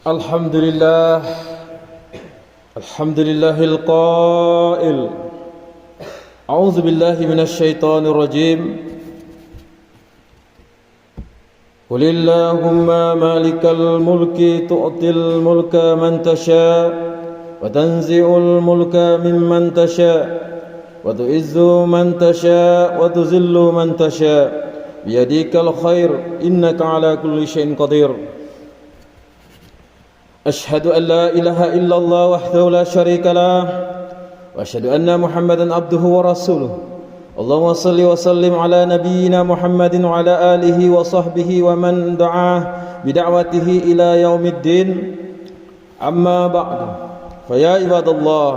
الحمد لله الحمد لله القائل أعوذ بالله من الشيطان الرجيم قل اللهم مالك الملك تؤتي الملك من تشاء وتنزع الملك ممن تشاء وتعز من تشاء وتذل من تشاء بيدك الخير إنك على كل شيء قدير أشهد أن لا إله إلا الله وحده لا شريك له وأشهد أن محمدا عبده ورسوله اللهم صل وسلم على نبينا محمد وعلى آله وصحبه ومن دعا بدعوته إلى يوم الدين أما بعد فيا عباد الله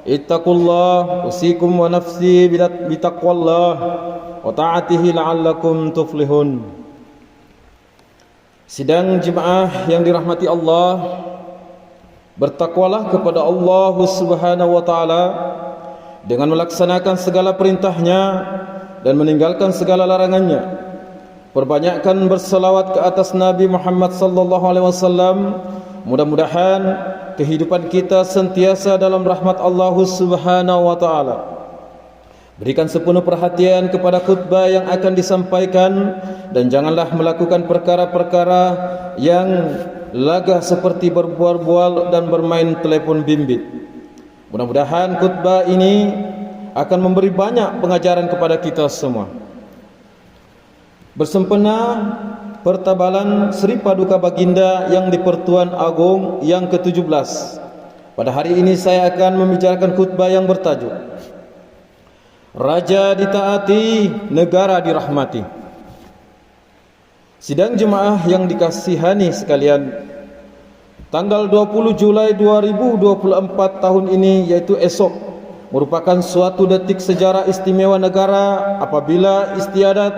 اتقوا الله أوصيكم ونفسي بتقوى الله وطاعته لعلكم تفلحون. Sidang jemaah yang dirahmati Allah, bertakwalah kepada Allah Subhanahu wa taala dengan melaksanakan segala perintahnya dan meninggalkan segala larangannya. Perbanyakkan berselawat ke atas Nabi Muhammad sallallahu alaihi wasallam. Mudah-mudahan kehidupan kita sentiasa dalam rahmat Allah Subhanahu wa taala. Berikan sepenuh perhatian kepada khutbah yang akan disampaikan dan janganlah melakukan perkara-perkara yang lagah seperti berbual-bual dan bermain telepon bimbit. Mudah-mudahan khutbah ini akan memberi banyak pengajaran kepada kita semua. Bersempena pertabalan Sri Paduka Baginda yang di-Pertuan Agong yang ke-17. Pada hari ini saya akan membicarakan khutbah yang bertajuk Raja ditaati, negara dirahmati. Sidang jemaah yang dikasihani sekalian, tanggal 20 Julai 2024 tahun ini, yaitu esok, merupakan suatu detik sejarah istimewa negara apabila istiadat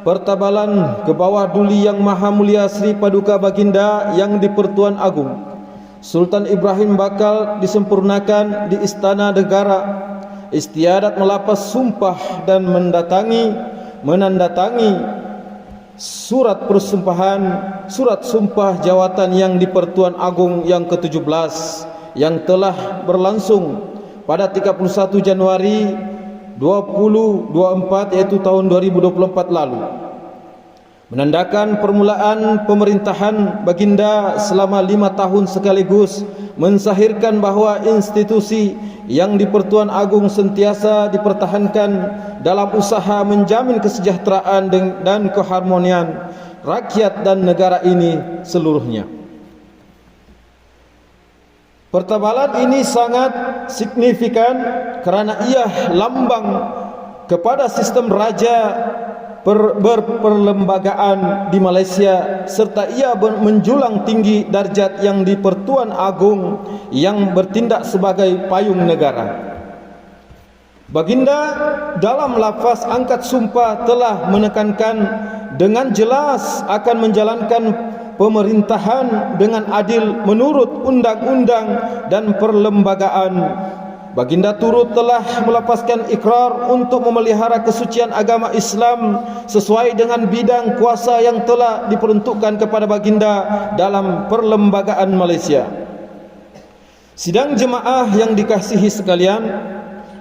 pertabalan ke bawah duli yang maha mulia Sri Paduka Baginda yang di-Pertuan Agong Sultan Ibrahim bakal disempurnakan di Istana Negara. Istiadat melapas sumpah dan menandatangi surat persumpahan, surat sumpah jawatan yang di-Pertuan Agong yang ke-17 yang telah berlangsung pada 31 Januari 2024, yaitu tahun 2024 lalu, menandakan permulaan pemerintahan Baginda selama 5 tahun sekaligus, mensahirkan bahwa institusi yang di-Pertuan Agong sentiasa dipertahankan dalam usaha menjamin kesejahteraan dan keharmonian rakyat dan negara ini seluruhnya. Pertabalan ini sangat signifikan kerana ia lambang kepada sistem raja berperlembagaan di Malaysia, serta ia menjulang tinggi darjat yang di-Pertuan Agong yang bertindak sebagai payung negara. Baginda dalam lafaz angkat sumpah telah menekankan dengan jelas akan menjalankan pemerintahan dengan adil menurut undang-undang dan perlembagaan. Baginda turut telah melepaskan ikrar untuk memelihara kesucian agama Islam sesuai dengan bidang kuasa yang telah diperuntukkan kepada Baginda dalam perlembagaan Malaysia. Sidang jemaah yang dikasihi sekalian,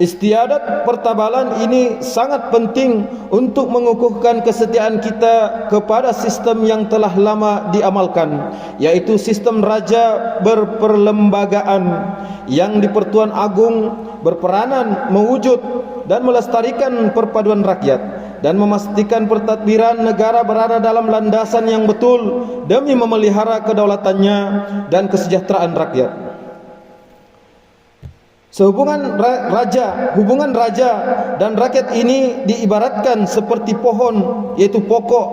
istiadat pertabalan ini sangat penting untuk mengukuhkan kesetiaan kita kepada sistem yang telah lama diamalkan, yaitu sistem raja berperlembagaan yang di-Pertuan Agong berperanan mewujud dan melestarikan perpaduan rakyat dan memastikan pertadbiran negara berada dalam landasan yang betul demi memelihara kedaulatannya dan kesejahteraan rakyat. Hubungan raja dan rakyat ini diibaratkan seperti pohon, yaitu pokok,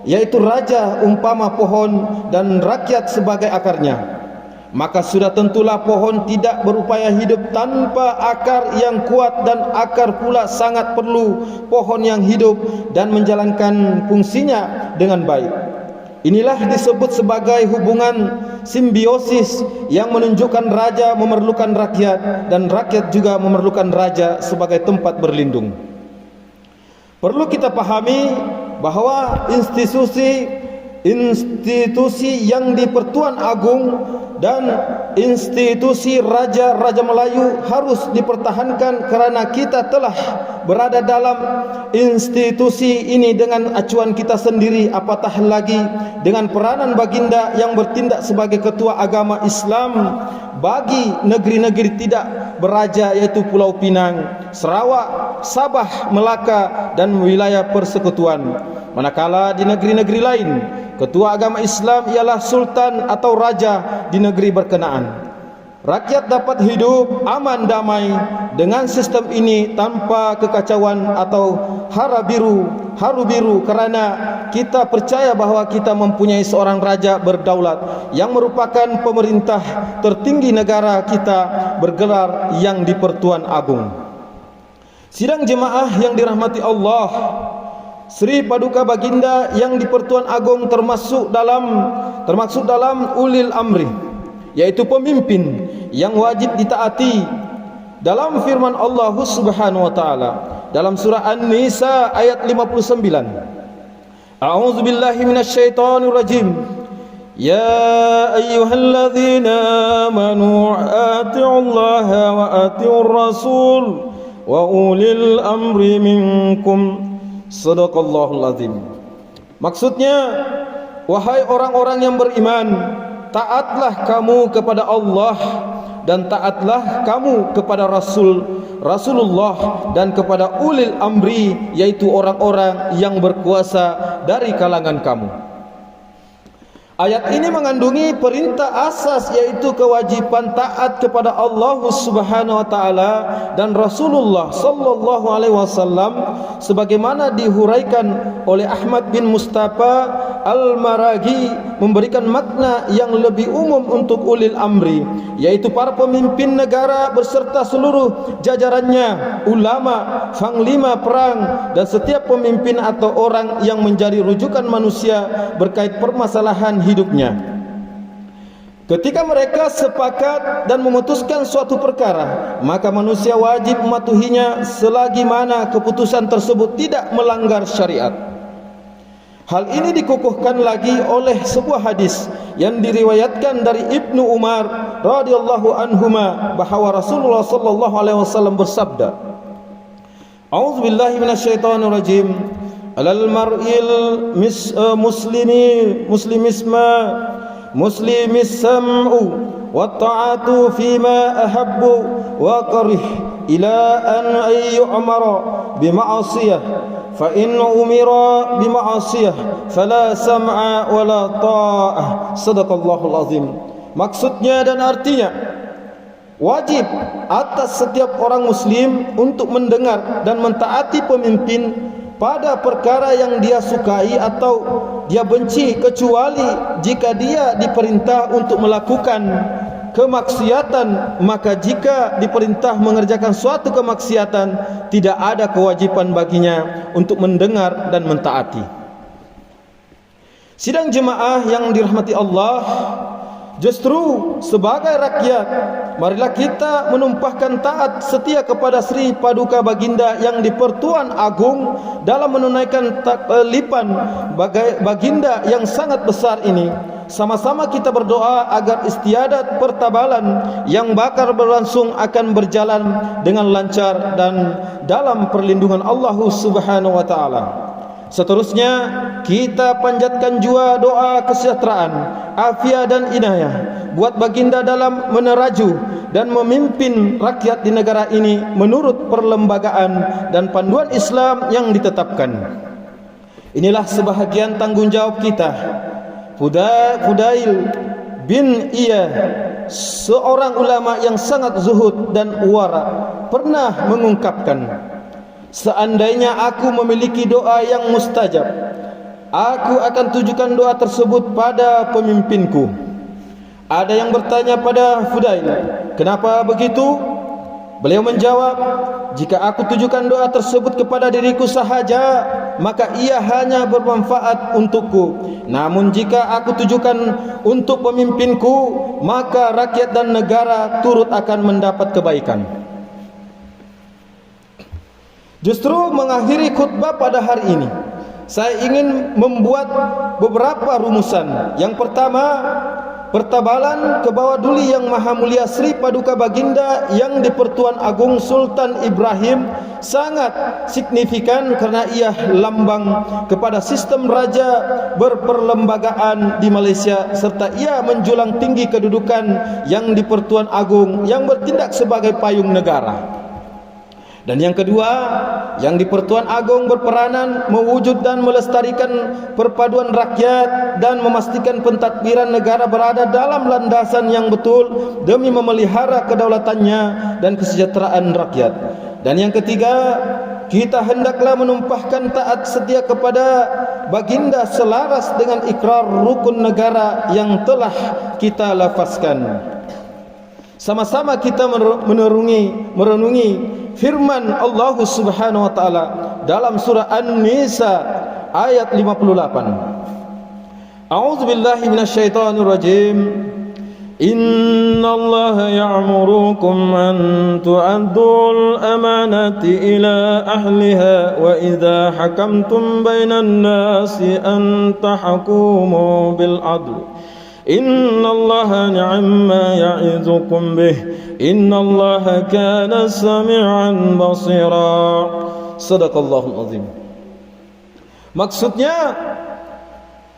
yaitu raja umpama pohon dan rakyat sebagai akarnya. Maka sudah tentulah pohon tidak berupaya hidup tanpa akar yang kuat, dan akar pula sangat perlu pohon yang hidup dan menjalankan fungsinya dengan baik. Inilah disebut sebagai hubungan simbiosis yang menunjukkan raja memerlukan rakyat dan rakyat juga memerlukan raja sebagai tempat berlindung. Perlu kita pahami bahawa institusi institusi yang di Pertuan Agung dan institusi Raja-Raja Melayu harus dipertahankan kerana kita telah berada dalam institusi ini dengan acuan kita sendiri, apatah lagi dengan peranan baginda yang bertindak sebagai ketua agama Islam bagi negeri-negeri tidak beraja, yaitu Pulau Pinang, Sarawak, Sabah, Melaka dan wilayah persekutuan. Manakala di negeri-negeri lain ketua agama Islam ialah sultan atau raja di negeri berkenaan. Rakyat dapat hidup aman damai dengan sistem ini tanpa kekacauan atau haru biru kerana kita percaya bahawa kita mempunyai seorang raja berdaulat yang merupakan pemerintah tertinggi negara kita bergelar yang di Pertuan Agung. Sidang jemaah yang dirahmati Allah, Sri Paduka Baginda yang di Pertuan Agung termasuk dalam ulil amri, yaitu pemimpin yang wajib ditaati. Dalam firman Allah Subhanahu wa taala dalam surah An-Nisa ayat 59, A'udzu billahi minasyaitonir rajim. Ya ayyuhalladzina amanu atiullaha wa atiur rasul wa ulil amri minkum. Sadaqallahul azim. Maksudnya, wahai orang-orang yang beriman, taatlah kamu kepada Allah dan taatlah kamu kepada Rasulullah dan kepada ulil amri, yaitu orang-orang yang berkuasa dari kalangan kamu. Ayat ini mengandungi perintah asas, yaitu kewajiban taat kepada Allah Subhanahu wa taala dan Rasulullah sallallahu alaihi wasallam sebagaimana dihuraikan oleh Ahmad bin Mustafa Al-Maraghi, memberikan makna yang lebih umum untuk ulil amri, yaitu para pemimpin negara beserta seluruh jajarannya, ulama, panglima perang dan setiap pemimpin atau orang yang menjadi rujukan manusia berkait permasalahan hidupnya. Ketika mereka sepakat dan memutuskan suatu perkara, maka manusia wajib mematuhinya selagi mana keputusan tersebut tidak melanggar syariat. Hal ini dikukuhkan lagi oleh sebuah hadis yang diriwayatkan dari Ibnu Umar radhiyallahu anhuma bahawa Rasulullah sallallahu alaihi wasallam bersabda, A'udzu billahi minasyaitonir rajim. Alal mar'il muslimis sam'u wa ta'atu fima ahabbu wa karih ila an yu'mara bima'asiyah fa in umira bima'asiyah fala sam'a wala ta'ah. Sadaqallahul azim. Maksudnya dan artinya, wajib atas setiap orang muslim untuk mendengar dan mentaati pemimpin pada perkara yang dia sukai atau dia benci, kecuali jika dia diperintah untuk melakukan kemaksiatan. Maka jika diperintah mengerjakan suatu kemaksiatan, tidak ada kewajiban baginya untuk mendengar dan mentaati. Sidang jemaah yang dirahmati Allah, justru sebagai rakyat, marilah kita menumpahkan taat setia kepada Sri Paduka Baginda yang di Pertuan Agung dalam menunaikan taklipan baginda yang sangat besar ini. Sama-sama kita berdoa agar istiadat pertabalan yang bakal berlangsung akan berjalan dengan lancar dan dalam perlindungan Allah Subhanahu wa taala. Seterusnya, kita panjatkan jua doa kesejahteraan, afiat dan inayah buat baginda dalam meneraju dan memimpin rakyat di negara ini menurut perlembagaan dan panduan Islam yang ditetapkan. Inilah sebahagian tanggungjawab kita. Fudail bin Iyah, seorang ulama yang sangat zuhud dan wara, pernah mengungkapkan, seandainya aku memiliki doa yang mustajab, aku akan tujukan doa tersebut pada pemimpinku. Ada yang bertanya pada Fudail, kenapa begitu? Beliau menjawab, jika aku tujukan doa tersebut kepada diriku sahaja, maka ia hanya bermanfaat untukku. Namun jika aku tujukan untuk pemimpinku, maka rakyat dan negara turut akan mendapat kebaikan. Justru mengakhiri khutbah pada hari ini, saya ingin membuat beberapa rumusan. Yang pertama, pertabalan ke bawah duli yang maha mulia Sri Paduka Baginda yang di-Pertuan Agung Sultan Ibrahim sangat signifikan karena ia lambang kepada sistem raja berperlembagaan di Malaysia, serta ia menjulang tinggi kedudukan yang di-Pertuan Agung yang bertindak sebagai payung negara. Dan yang kedua, yang di-Pertuan Agung berperanan mewujud dan melestarikan perpaduan rakyat dan memastikan pentadbiran negara berada dalam landasan yang betul demi memelihara kedaulatannya dan kesejahteraan rakyat. Dan yang ketiga, kita hendaklah menumpahkan taat setia kepada Baginda selaras dengan ikrar rukun negara yang telah kita lafazkan. Sama-sama kita merenungi firman Allah Subhanahu wa taala dalam surah An-Nisa ayat 58. A'udzubillahi minasyaitonir rajim. Innallaha ya'murukum an tu'addul amanati ila ahliha wa idza hakamtum bainan nasi an tahkumu bil 'adl. Innallaha ni'ma ya'izukum bih. Innallaha kana sami'an basira. Shadaqallahul azim. Maksudnya,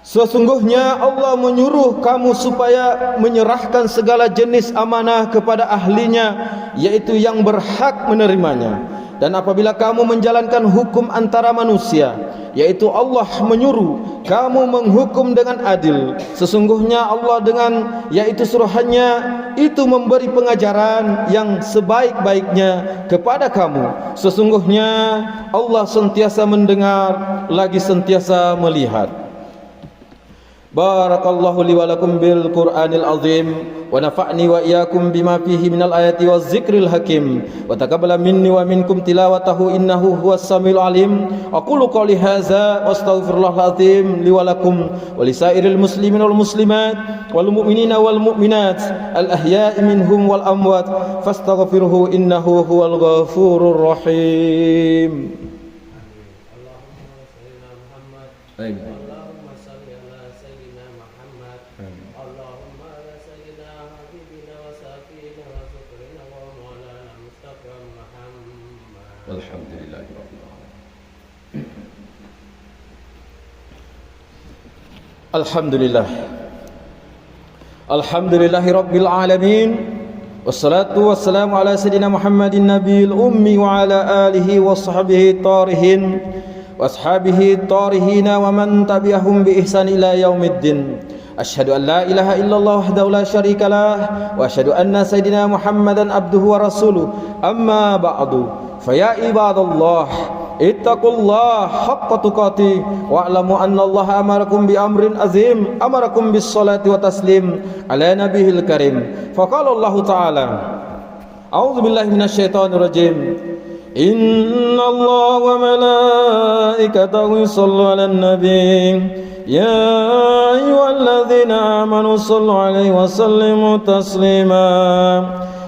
sesungguhnya Allah menyuruh kamu supaya menyerahkan segala jenis amanah kepada ahlinya, yaitu yang berhak menerimanya. Dan apabila kamu menjalankan hukum antara manusia, yaitu Allah menyuruh kamu menghukum dengan adil, sesungguhnya Allah dengan yaitu suruhannya itu memberi pengajaran yang sebaik-baiknya kepada kamu. Sesungguhnya Allah sentiasa mendengar lagi sentiasa melihat. Barakallahu li wa lakum bil Qur'anil azim wa nafa'ni wa iyyakum bima fihi minal ayati waz zikril hakim wa taqabbala minni wa minkum tilawatahu innahu huwas samiul alim. Aqulu qawli hadza wa astaghfirullahal azim li wa lakum wa lisairil muslimin wal muslimat wal mu'minina wal mu'minat al ahya'i minhum wal amwat fastaghfiruhu innahu huwal ghafurur rahim. Amin. Alhamdulillah. Alhamdulillahi rabbil alamin. Wassalatu wassalamu ala sayyidina Muhammadin nabiyil ummi wa ala alihi wa sahbihi tarihin wa ashabihi tarihina wa man tabi'ahum bi ihsan ila yaumiddin. Asyhadu an la ilaha illallah wahdahu la syarikalah wa asyhadu anna sayyidina Muhammadan abduhu wa rasuluh. Amma ba'du. Fa ya ibadallah, ittaqullaha haqqa tuqatih wa'lamu anna Allah amarakum bi amrin azim, amarakum bis salati wa taslim ala nabiyil karim. Faqala Allah ta'ala, a'udzu billahi minasyaitonir rajim. Inna Allah wa malaikatahu yusholluna 'alan nabiy. Ya ayyuhalladzina amanu shallu 'alaihi wa sallimu taslima.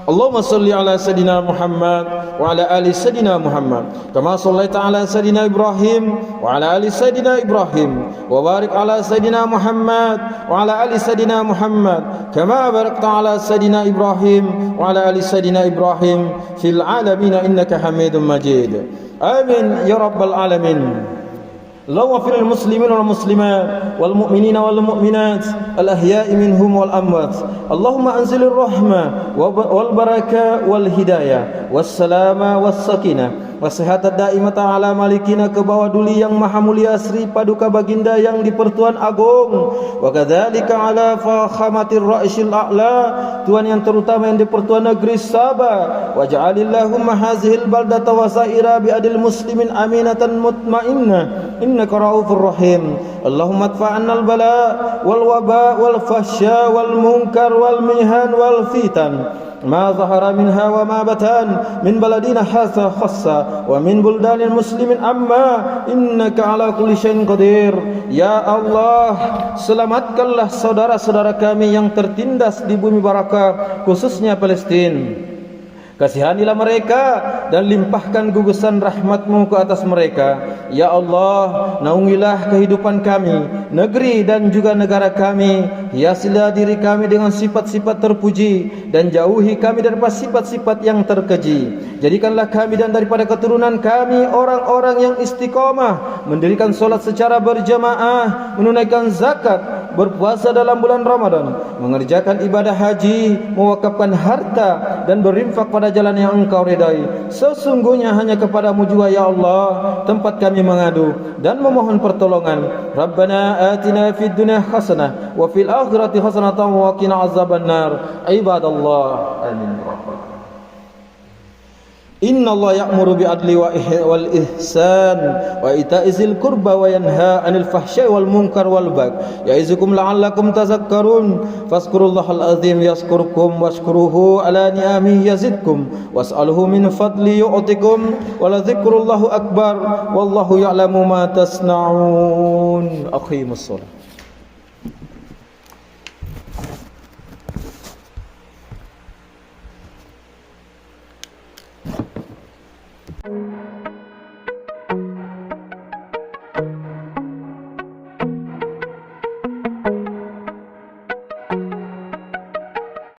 Allahumma salli ala Sayyidina Muhammad wa ala ali Sayyidina Muhammad kama sallaita ala Sayyidina Ibrahim wa ala ali Sayyidina Ibrahim wa barik ala Sayyidina Muhammad wa ala ali Sayyidina Muhammad kama barakta ala Sayyidina Ibrahim wa ala ali Sayyidina Ibrahim fil alamin innaka Hamidum Majid. Amin ya rabbal alamin. اللهم اغفر للمسلمين والمسلمات والمؤمنين والمؤمنات الأحياء منهم والأموات. اللهم أنزل الرحمة والبركة والهداية والسلامة والسكينة والصحة الدائمة على مالكنا ke bawah duli yang maha mulia Sri Paduka Baginda yang di-Pertuan Agung, wa kadzalika ala fakhamatir ra'isil a'la, Tuhan yang terutama yang di-Pertuan Negeri Sabah. Waj'alillahumma hazihil baldata wa sa'ira bi'adil muslimin aminatan mutmainnah innaka raufur rahim. Allahumma adfa'annal bala wal waba wal fahsya wal munkar wal mihan wal fitan ma zahara minha wa ma batan min baladina hadza khassa wa min buldanil muslimin amma innaka ala kulli syai'in qadir. Ya Allah, selamatkanlah saudara-saudara kami yang tertindas di bumi barakah, khususnya Palestina. Kasihanilah mereka dan limpahkan gugusan rahmat-Mu ke atas mereka. Ya Allah, naungilah kehidupan kami, negeri dan juga negara kami. Hiasilah diri kami dengan sifat-sifat terpuji dan jauhi kami daripada sifat-sifat yang terkeji. Jadikanlah kami dan daripada keturunan kami orang-orang yang istiqamah, mendirikan solat secara berjamaah, menunaikan zakat, berpuasa dalam bulan Ramadan, mengerjakan ibadah haji, mewakafkan harta dan berinfak pada jalan yang Engkau redai. Sesungguhnya hanya kepadamu juga ya Allah tempat kami mengadu dan memohon pertolongan. Rabbana atina fid dunya hasanah wa fil akhirati hasanatan wa qina azabannar. Ibadallah, amin. Inna Allah ya'muru bi'adli wal ihsan wa ita'izil qurba wa yanha 'anil fahsya'i wal munkar wal baghi ya'izukum la'allakum tadhakkarun. Fazkurullahal azim yazkurkum washkuruhu ala ni'amihi yazidkum was'aluhu min fadli yu'tikum wa la dzikrullahu akbar wallahu ya'lamu ma tasna'un. Aqimus shalah.